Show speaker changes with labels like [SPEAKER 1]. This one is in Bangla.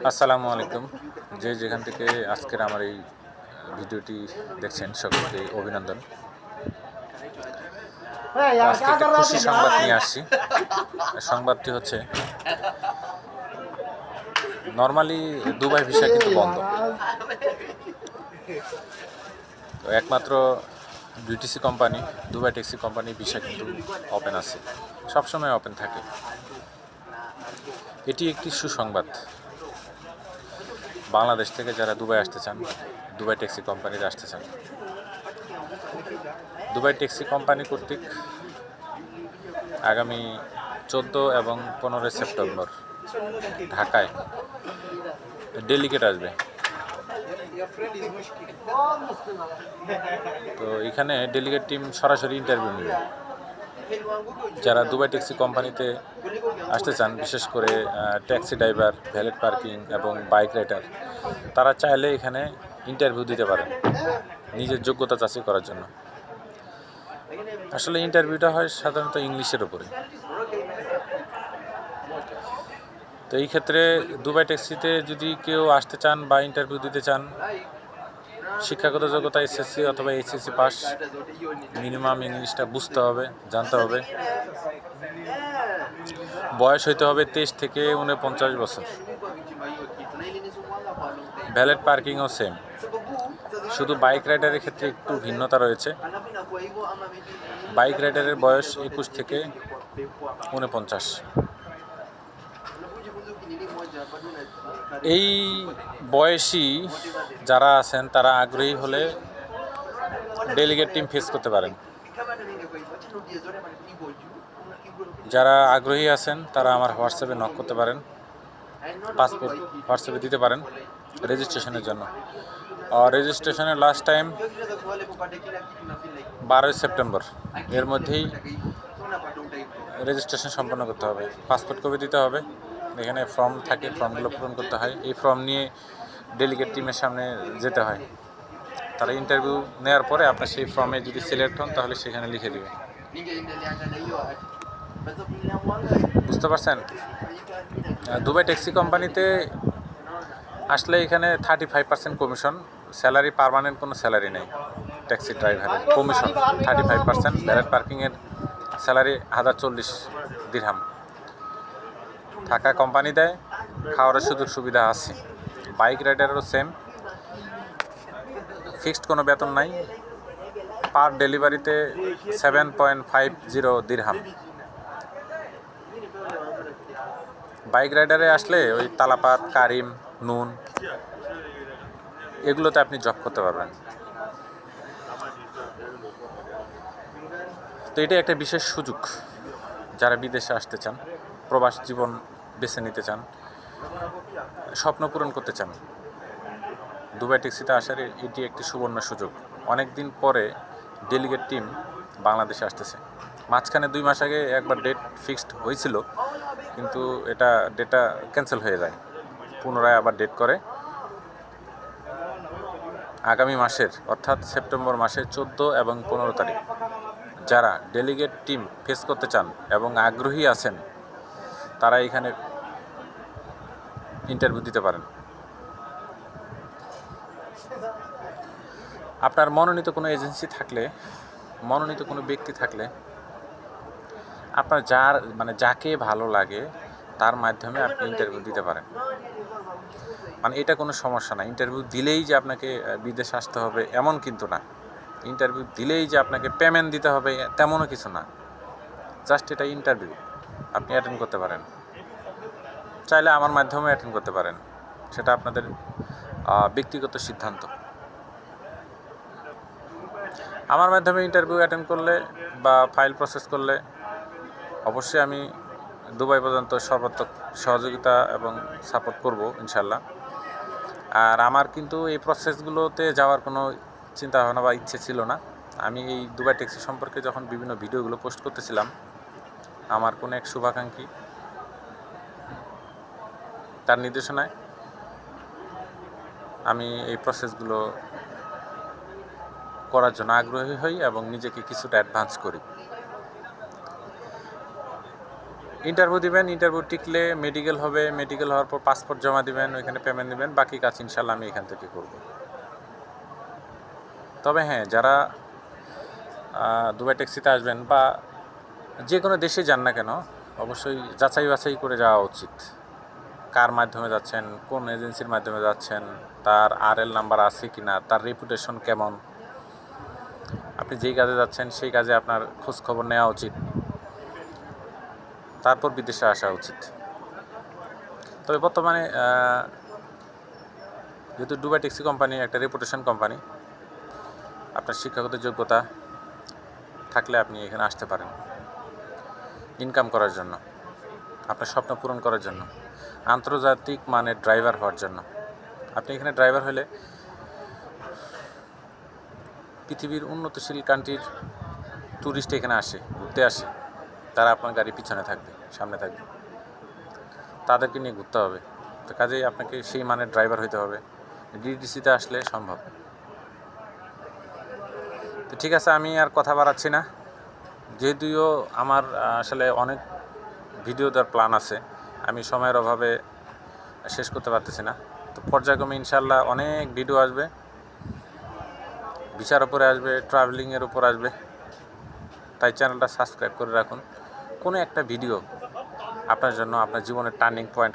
[SPEAKER 1] আসসালামু আলাইকুম। যে যেখান থেকে আজকের আমার এই ভিডিওটি দেখছেন সকলকে অভিনন্দন। আজকে একটা খুশি সংবাদ নিয়ে আসছি। সংবাদটি হচ্ছে নর্মালি দুবাই ভিসা কিন্তু বন্ধ। তো একমাত্র BTC company, Dubai taxi company visa কিন্তু ওপেন আছে, সবসময় ওপেন থাকে। এটি একটি সুসংবাদ। বাংলাদেশ থেকে যারা দুবাই আসতে চান, দুবাই ট্যাক্সি কোম্পানিতে আসতে চান, দুবাই ট্যাক্সি কোম্পানি কর্তৃক আগামী 14 এবং 15 সেপ্টেম্বর ঢাকায় ডেলিগেট আসবে। তো এখানে ডেলিগেট টিম সরাসরি ইন্টারভিউ নেবে। যারা দুবাই ট্যাক্সি কোম্পানিতে আসতে চান, বিশেষ করে ট্যাক্সি ড্রাইভার, ভ্যালেট পার্কিং এবং বাইক রাইডার, তারা চাইলে এখানে ইন্টারভিউ দিতে পারেন নিজের যোগ্যতা যাচাই করার জন্য। আসলে ইন্টারভিউটা হয় সাধারণত ইংলিশের উপরে। তো এই ক্ষেত্রে দুবাই ট্যাক্সিতে যদি কেউ আসতে চান বা ইন্টারভিউ দিতে চান, শিক্ষাগত যোগ্যতা এসএসসি অথবা এইচএসসি পাস, মিনিমাম ইংলিশটা বুঝতে হবে, জানতে হবে। বয়স হইতে হবে 23 থেকে 49 বছর। ভ্যালেট পার্কিংও সেম, শুধু বাইক রাইডারের ক্ষেত্রে একটু ভিন্নতা রয়েছে। বাইক রাইডারের বয়স 21 থেকে 49। এই বয়সী যারা আছেন তারা আগ্রহী হলে ডেলিগেট টিম ফেস করতে পারেন। যারা আগ্রহী আছেন তারা আমার হোয়াটসঅ্যাপে নক করতে পারেন, পাসপোর্ট হোয়াটসঅ্যাপে দিতে পারেন রেজিস্ট্রেশনের জন্য। আর রেজিস্ট্রেশনের লাস্ট টাইম 12 সেপ্টেম্বর, এর মধ্যেই রেজিস্ট্রেশন সম্পন্ন করতে হবে। পাসপোর্ট কপি দিতে হবে, এখানে ফর্ম থাকে, ফর্মগুলো পূরণ করতে হয়। এই ফর্ম নিয়ে ডেলিগেট টিমের সামনে যেতে হয়। তারা ইন্টারভিউ নেওয়ার পরে আপনার সেই ফর্মে যদি সিলেক্ট হন তাহলে সেখানে লিখে দেবে। বুঝতে পারছেন? দুবাই ট্যাক্সি কোম্পানিতে আসলে এখানে 35% কমিশন, স্যালারি পার্মানেন্ট কোনো স্যালারি নেই। ট্যাক্সি ড্রাইভারের কমিশন 35%, ভ্যালেট পার্কিংয়ের স্যালারি 1040 দিরহাম। থাকা কোম্পানি দেয়, খাওয়ার সুযোগ সুবিধা আছে। বাইক রাইডারেরও সেম, ফিক্সড কোনো বেতন নাই। পার ডেলিভারিতে 7.50 দিরহাম। বাইক রাইডারে আসলে ওই তালাপাত, কারিম, নুন এগুলোতে আপনি জব করতে পারবেন। তো এটা একটা বিশেষ সুযোগ। যারা বিদেশে আসতে চান, প্রবাস জীবন বেছে নিতে চান, স্বপ্ন পূরণ করতে চান, দুবাই ট্যাক্সিতে আসার এটি একটি সুবর্ণ সুযোগ। অনেক দিন পরে ডেলিগেট টিম বাংলাদেশে আসতেছে। মাঝখানে 2 মাস আগে একবার ডেট ফিক্সড হয়েছিল, কিন্তু ডেটটা ক্যান্সেল হয়ে যায়। পুনরায় আবার ডেট করে আগামী মাসের, অর্থাৎ সেপ্টেম্বর মাসের 14 এবং 15 তারিখ। যারা ডেলিগেট টিম ফেস করতে চান এবং আগ্রহী আছেন, তারা এখানে ইন্টারভিউ দিতে পারেন। আপনার মনোনীত কোনো এজেন্সি থাকলে, মনোনীত কোনো ব্যক্তি থাকলে, আপনার যাকে ভালো লাগে তার মাধ্যমে আপনি ইন্টারভিউ দিতে পারেন। এটা কোনো সমস্যা না। ইন্টারভিউ দিলেই যে আপনাকে বিদেশে আসতে হবে এমন কিন্তু না। ইন্টারভিউ দিলেই যে আপনাকে পেমেন্ট দিতে হবে তেমনও কিছু না। জাস্ট এটা ইন্টারভিউ, আপনি অ্যাটেন্ড করতে পারেন। চাইলে আমার মাধ্যমে অ্যাটেন্ড করতে পারেন, সেটা আপনাদের ব্যক্তিগত সিদ্ধান্ত। আমার মাধ্যমে ইন্টারভিউ অ্যাটেন্ড করলে বা ফাইল প্রসেস করলে অবশ্যই আমি দুবাই পর্যন্ত সর্বাত্মক সহযোগিতা এবং সাপোর্ট করব ইনশাল্লাহ। আর আমার কিন্তু এই প্রসেসগুলোতে যাওয়ার কোনো চিন্তা ভাবনা বা ইচ্ছে ছিল না। আমি এই দুবাই ট্যাক্সি সম্পর্কে যখন বিভিন্ন ভিডিওগুলো পোস্ট করতেছিলাম, আমার কোনো এক শুভাকাঙ্ক্ষী তার নির্দেশনায় আমি এই প্রসেসগুলো করার জন্য আগ্রহী হই এবং নিজেকে কিছুটা অ্যাডভান্স করি। ইন্টারভিউ দিবেন, ইন্টারভিউ টিকলে মেডিকেল হবে, মেডিকেল হওয়ার পর পাসপোর্ট জমা দিবেন, ওইখানে পেমেন্ট দিবেন, বাকি কাজ ইনশাল্লাহ আমি এখান থেকে করব। তবে হ্যাঁ, যারা দুবাই ট্যাক্সিতে আসবেন বা যে কোনো দেশে যান না কেন, অবশ্যই যাচাই বাছাই করে যাওয়া উচিত। কার মাধ্যমে যাচ্ছেন, কোন এজেন্সির মাধ্যমে যাচ্ছেন, তার RL নাম্বার আছে কি না, তার রেপুটেশন কেমন, আপনি যেই কাজে যাচ্ছেন সেই কাজে আপনার খোঁজ খবর নেওয়া উচিত, তারপর বিদেশে আসা উচিত। তবে বর্তমানে যেহেতু দুবাই ট্যাক্সি কোম্পানি একটা রেপুটেশন কোম্পানি, আপনার শিক্ষাগত যোগ্যতা থাকলে আপনি এখানে আসতে পারেন ইনকাম করার জন্য, আপনার স্বপ্ন পূরণ করার জন্য, আন্তর্জাতিক মানের ড্রাইভার হওয়ার জন্য। আপনি এখানে ড্রাইভার হলে পৃথিবীর উন্নতশীল কান্ট্রির ট্যুরিস্ট এখানে আসে, ঘুরতে আসে, তারা আপনার গাড়ির পিছনে থাকবে, সামনে থাকবে, তাদেরকে নিয়ে ঘুরতে হবে। তো কাজেই আপনাকে সেই মানের ড্রাইভার হইতে হবে। ডিটিসিতে আসলে সম্ভব। তো ঠিক আছে, আমি আর কথা বাড়াচ্ছি না, যেহেতুও আমার আসলে অনেক ভিডিও দেওয়ার প্ল্যান আছে, আমি সময়ের অভাবে শেষ করতে পারতেছি না। তো পর্যায়ক্রমে ইনশাল্লাহ অনেক ভিডিও আসবে, ভিসার উপরে আসবে, ট্রাভেলিংয়ের উপর আসবে। তাই চ্যানেলটা সাবস্ক্রাইব করে রাখুন। কোনো একটা ভিডিও আপনার জন্য আপনার জীবনের টার্নিং পয়েন্ট